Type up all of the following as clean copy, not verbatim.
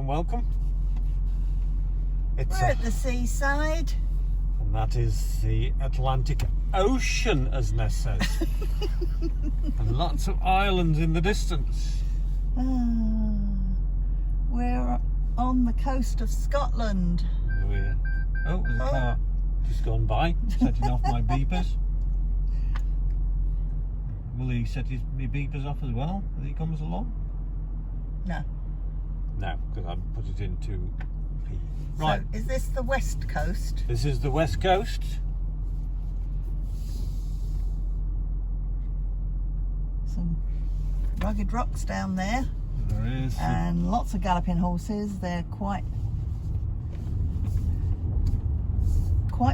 and welcome. We're at the seaside. And that is the Atlantic Ocean, as Ness says. And lots of islands in the distance. We're on the coast of Scotland. Oh, there's a car just gone by, setting off my beepers. Will he set my beepers off as well as he comes along? No. No, because I put it into P. Right. So, is this the west coast? This is the west coast. Some rugged rocks down there. There is. And lots of galloping horses. They're quite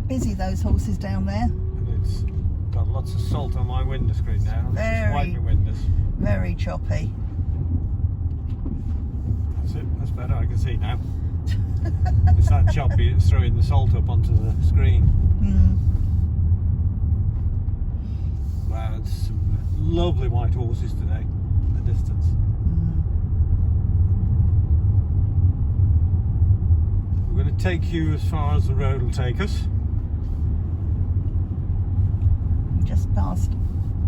busy, those horses down there. And it's got lots of salt on my window screen now. Very, wipe my windows. Very choppy. That's it, that's better, I can see now. It's that choppy, it's throwing the salt up onto the screen. Wow, it's some lovely white horses today in the distance. We're going to take you as far as the road will take us. We just passed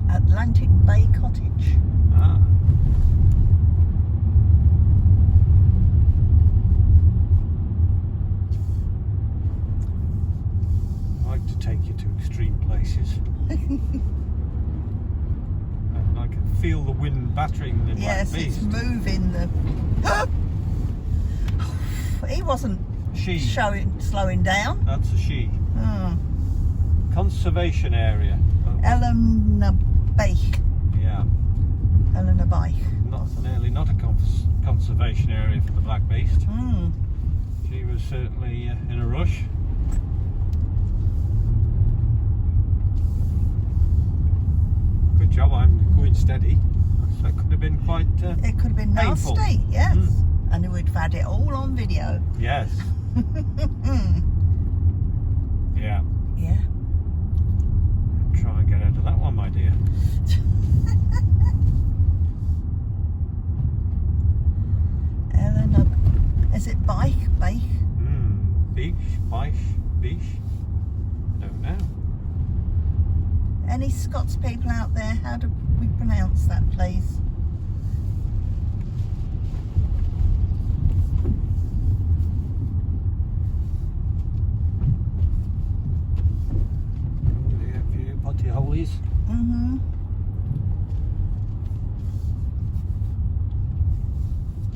Ellenabeich Cottage. Ah. I like to take you to extreme places. And I can feel the wind battering the Yes, black beast. it's moving the... He wasn't slowing down. That's a she. Conservation area. Ellenabeich. Yeah. Ellenabeich. Not a conservation area for the black beast. She was certainly in a rush. Good job, I'm going steady. That could have been quite it could have been painful. Nasty, yes. And we'd have had it all on video. Yes. Yeah. Yeah. Try and get out of that one, my dear. Is it Beich? Beach? I don't know. Any Scots people out there? How do we pronounce that place? A few potty holies.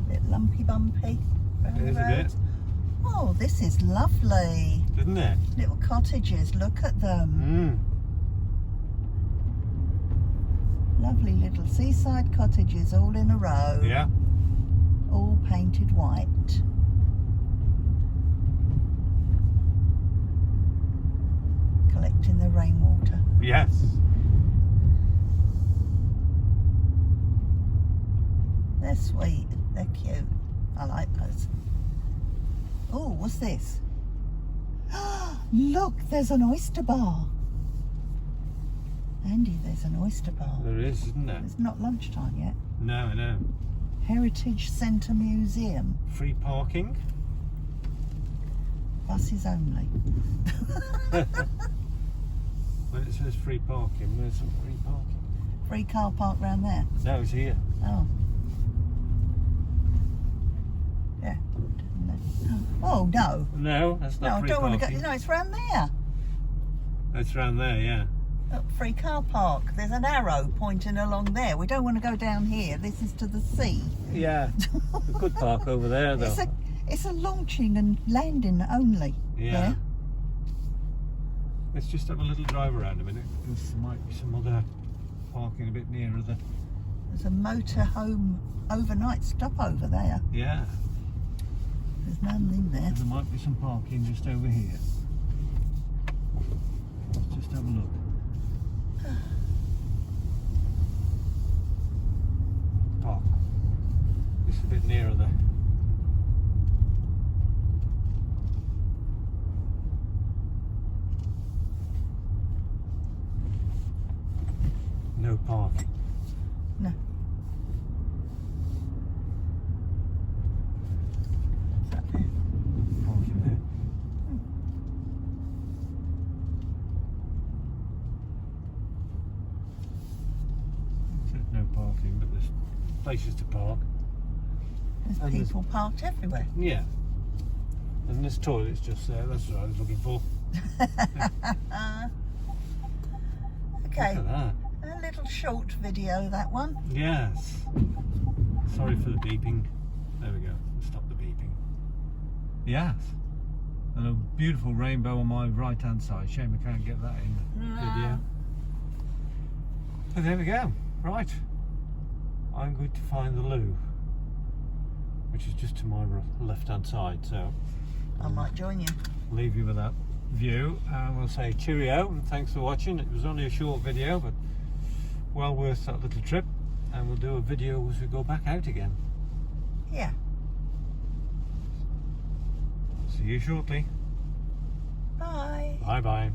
Bit lumpy bumpy. It is a bit. Oh, this is lovely. Isn't it? Little cottages, look at them. Lovely little seaside cottages all in a row. Yeah. All painted white. Collecting the rainwater. Yes. They're sweet. They're cute. I like those. Oh, what's this? Look, there's an oyster bar. Andy, there's an oyster bar. There is, isn't there? It's not lunchtime yet. No, no. Heritage Centre Museum. Free parking. Buses only. When it says free parking, where's some free parking? Free car park round there. No, it's here. Oh. Yeah. Oh, no. No, that's not No, I free don't want parking. to go. No, it's round there. It's round there, yeah. Look, free car park. There's an arrow pointing along there. We don't want to go down here. This is to the sea. Yeah. We could park over there, though. It's a launching and landing only. Yeah. Let's just have a little drive around a minute, because there might be some other parking a bit nearer the... There's a motorhome overnight stop over there. Yeah. There's none in there. There might be some parking just over here. Let's just have a look. Park. Just a bit nearer there. No parking. No. parking, but there's places to park. There's And there's- people parked everywhere. Yeah. And this toilet's just there. That's what I was looking for. Okay, Look at that. a little short video, that one. Yes. Sorry for the beeping. There we go. Stop the beeping. Yes. And a beautiful rainbow on my right hand side. Shame I can't get that in the video. But there we go. Right. I'm going to find the loo, which is just to my left hand side. So I might join you. leave you with that view, and we'll say cheerio and thanks for watching. It was only a short video, but well worth that little trip, and we'll do a video as we go back out again. Yeah. See you shortly. Bye. Bye bye.